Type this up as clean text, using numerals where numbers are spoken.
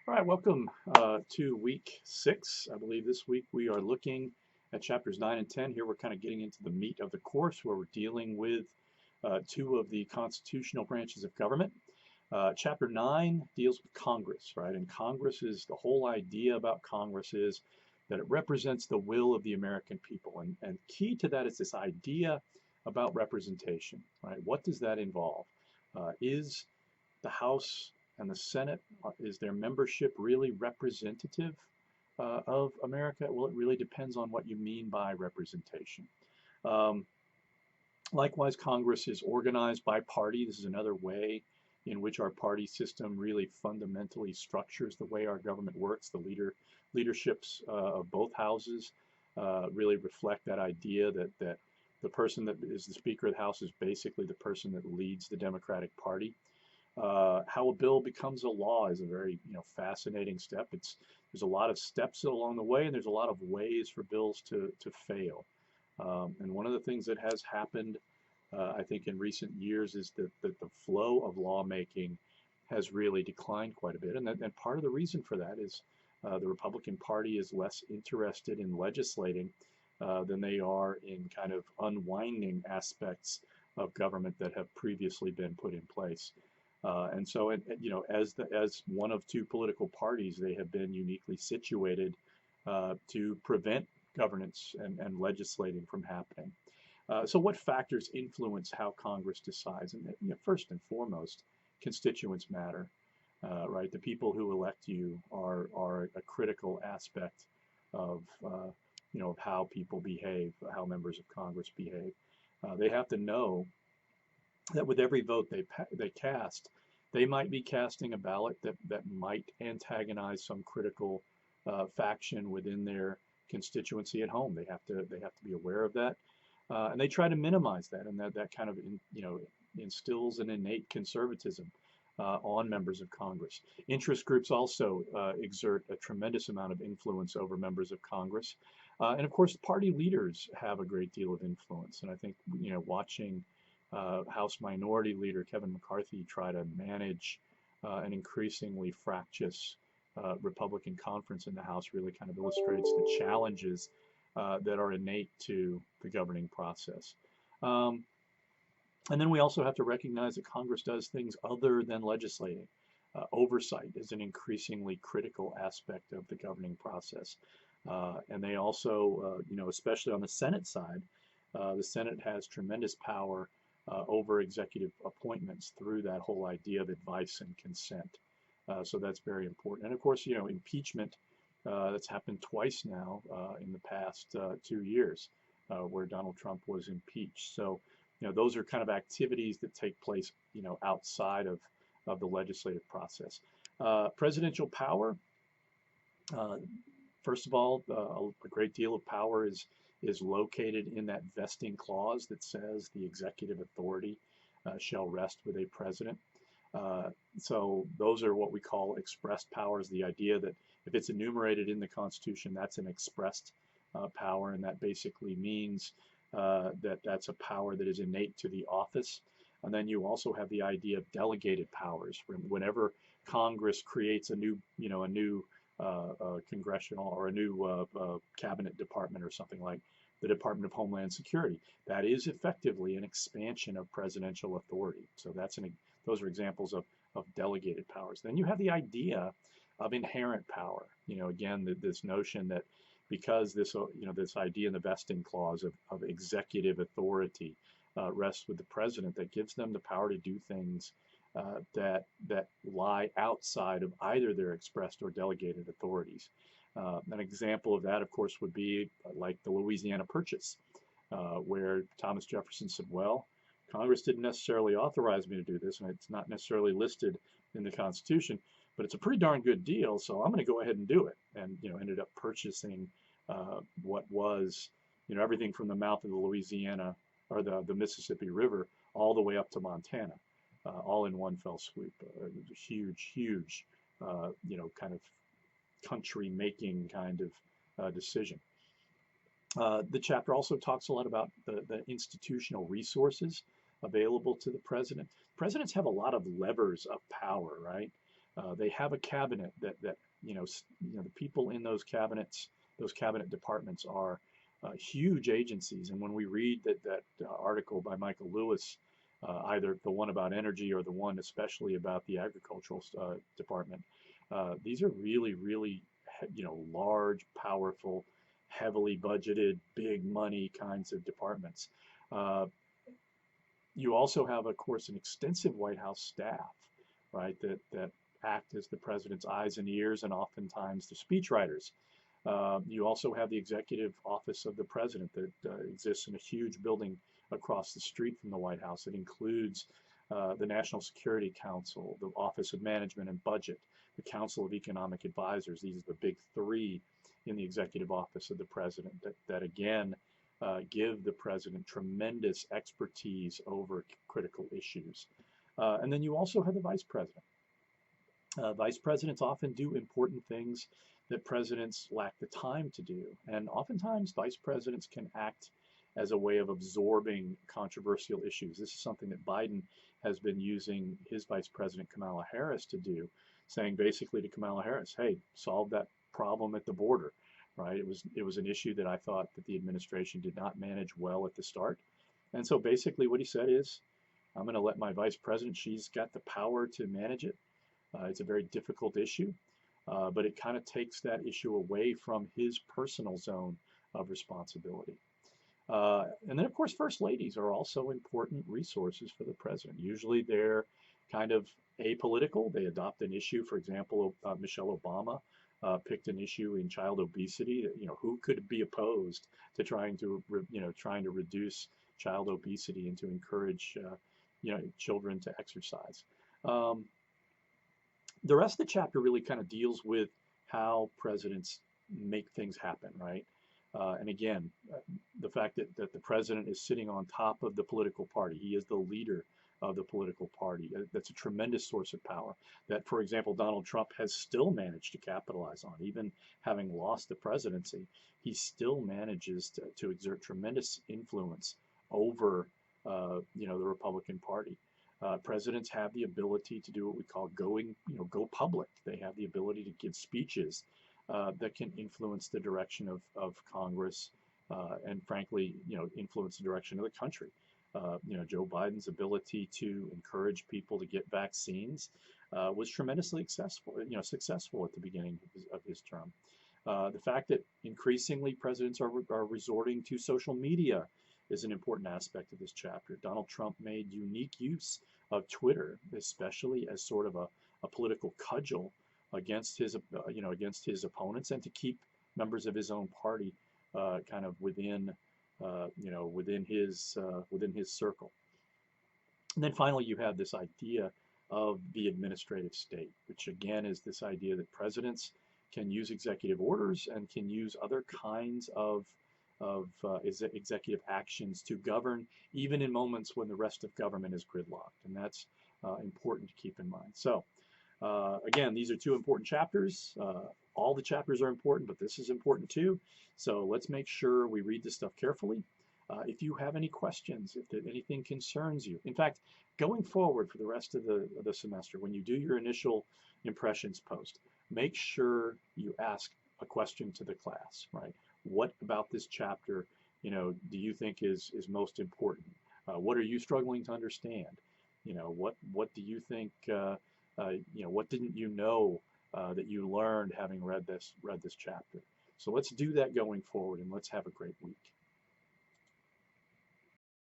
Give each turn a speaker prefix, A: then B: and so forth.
A: All right, welcome to week 6. I believe this week we are looking at chapters 9 and 10. Here we're kind of getting into the meat of the course where we're dealing with two of the constitutional branches of government. Chapter 9 deals with Congress, right? And Congress is the whole idea about Congress is that it represents the will of the American people. And key to that is this idea about representation, right? What does that involve? Is the House and the Senate, is their membership really representative of America? Well, it really depends on what you mean by representation. Um, Likewise, Congress is organized by party. This is another way in which our party system really fundamentally structures the way our government works. The leaderships of both houses really reflect that idea that the person that is the Speaker of the House is basically the person that leads the Democratic Party. How a bill becomes a law is a very fascinating step. There's a lot of steps along the way, and there's a lot of ways for bills to fail. And one of the things that has happened, I think, in recent years is that the flow of lawmaking has really declined quite a bit. And part of the reason for that is the Republican Party is less interested in legislating than they are in kind of unwinding aspects of government that have previously been put in place. And so, as one of two political parties, they have been uniquely situated to prevent governance and legislating from happening. So, what factors influence how Congress decides? And first and foremost, constituents matter, right? The people who elect you are a critical aspect of of how people behave, how members of Congress behave. They have to know that with every vote they cast, they might be casting a ballot that might antagonize some critical faction within their constituency at home. They have to be aware of that, and they try to minimize that, and that kind of instills an innate conservatism on members of Congress. Interest groups also exert a tremendous amount of influence over members of Congress, and of course, party leaders have a great deal of influence. And I think watching House Minority Leader Kevin McCarthy try to manage an increasingly fractious Republican conference in the House really kind of illustrates the challenges that are innate to the governing process. Um, and then we also have to recognize that Congress does things other than legislating. Oversight is an increasingly critical aspect of the governing process. And they also, especially on the Senate side, the Senate has tremendous power over executive appointments through that whole idea of advice and consent. So that's very important. And of course, impeachment, that's happened twice now in the past 2 years where Donald Trump was impeached. So, those are kind of activities that take place, outside of the legislative process. Presidential power, uh, first of all, a great deal of power is located in that vesting clause that says the executive authority shall rest with a president. Uh, so those are what we call expressed powers. The idea that if it's enumerated in the Constitution, that's an expressed power, and that basically means that that's a power that is innate to the office. And then you also have the idea of delegated powers. Whenever Congress creates a new congressional or a new cabinet department or something like the Department of Homeland Security, that is effectively an expansion of presidential authority. So those are examples of delegated powers. Then you have the idea of inherent power. Again, this notion that because this idea in the vesting clause of executive authority rests with the president, that gives them the power to do things that lie outside of either their expressed or delegated authorities. An example of that, of course, would be like the Louisiana Purchase, where Thomas Jefferson said, well, Congress didn't necessarily authorize me to do this, and it's not necessarily listed in the Constitution, but it's a pretty darn good deal, so I'm going to go ahead and do it. And ended up purchasing what was everything from the mouth of the Louisiana or the Mississippi River all the way up to Montana, all in one fell swoop. A huge, kind of country-making kind of decision. The chapter also talks a lot about the institutional resources available to the president. Presidents have a lot of levers of power, right? They have a cabinet that the people in those cabinets, those cabinet departments are huge agencies. And when we read that article by Michael Lewis, either the one about energy or the one especially about the agricultural department, these are really, really, large, powerful, heavily budgeted, big money kinds of departments. Uh, you also have, of course, an extensive White House staff, right, that act as the president's eyes and ears and oftentimes the speechwriters. You also have the executive office of the president that exists in a huge building across the street from the White House. It includes the National Security Council, the Office of Management and Budget, the Council of Economic Advisors. These are the big three in the executive office of the president that again, give the president tremendous expertise over critical issues. And then you also have the vice president. Vice presidents often do important things that presidents lack the time to do. And oftentimes, vice presidents can act as a way of absorbing controversial issues. This is something that Biden has been using his vice president, Kamala Harris, to do, saying basically to Kamala Harris, hey, solve that problem at the border, right? It was an issue that I thought that the administration did not manage well at the start. And so basically what he said is, I'm going to let my vice president, she's got the power to manage it. It's a very difficult issue, but it kind of takes that issue away from his personal zone of responsibility. And then, of course, first ladies are also important resources for the president. Usually they're kind of apolitical. They adopt an issue. For example, Michelle Obama picked an issue in child obesity. Who could be opposed to trying to reduce child obesity and to encourage children to exercise. The rest of the chapter really kind of deals with how presidents make things happen, right? And again, the fact that the president is sitting on top of the political party. He is the leader of the political party. That's a tremendous source of power that, for example, Donald Trump has still managed to capitalize on. Even having lost the presidency, he still manages to exert tremendous influence over the Republican Party. Presidents have the ability to do what we call go public. They have the ability to give speeches that can influence the direction of Congress and frankly, influence the direction of the country. Joe Biden's ability to encourage people to get vaccines was tremendously successful at the beginning of his term. The fact that increasingly presidents are resorting to social media is an important aspect of this chapter. Donald Trump made unique use of Twitter, especially as sort of a political cudgel against his opponents and to keep members of his own party kind of within his circle. And then finally, you have this idea of the administrative state, which again is this idea that presidents can use executive orders and can use other kinds of executive actions to govern, even in moments when the rest of government is gridlocked. And that's important to keep in mind. So again, these are two important chapters. All the chapters are important, but this is important too. So let's make sure we read this stuff carefully. If you have any questions, if anything concerns you, in fact, going forward for the rest of the semester, when you do your initial impressions post, make sure you ask a question to the class, right? What about this chapter, do you think is most important? What are you struggling to understand? What do you think? What didn't you know that you learned having read this chapter? So let's do that going forward, and let's have a great week.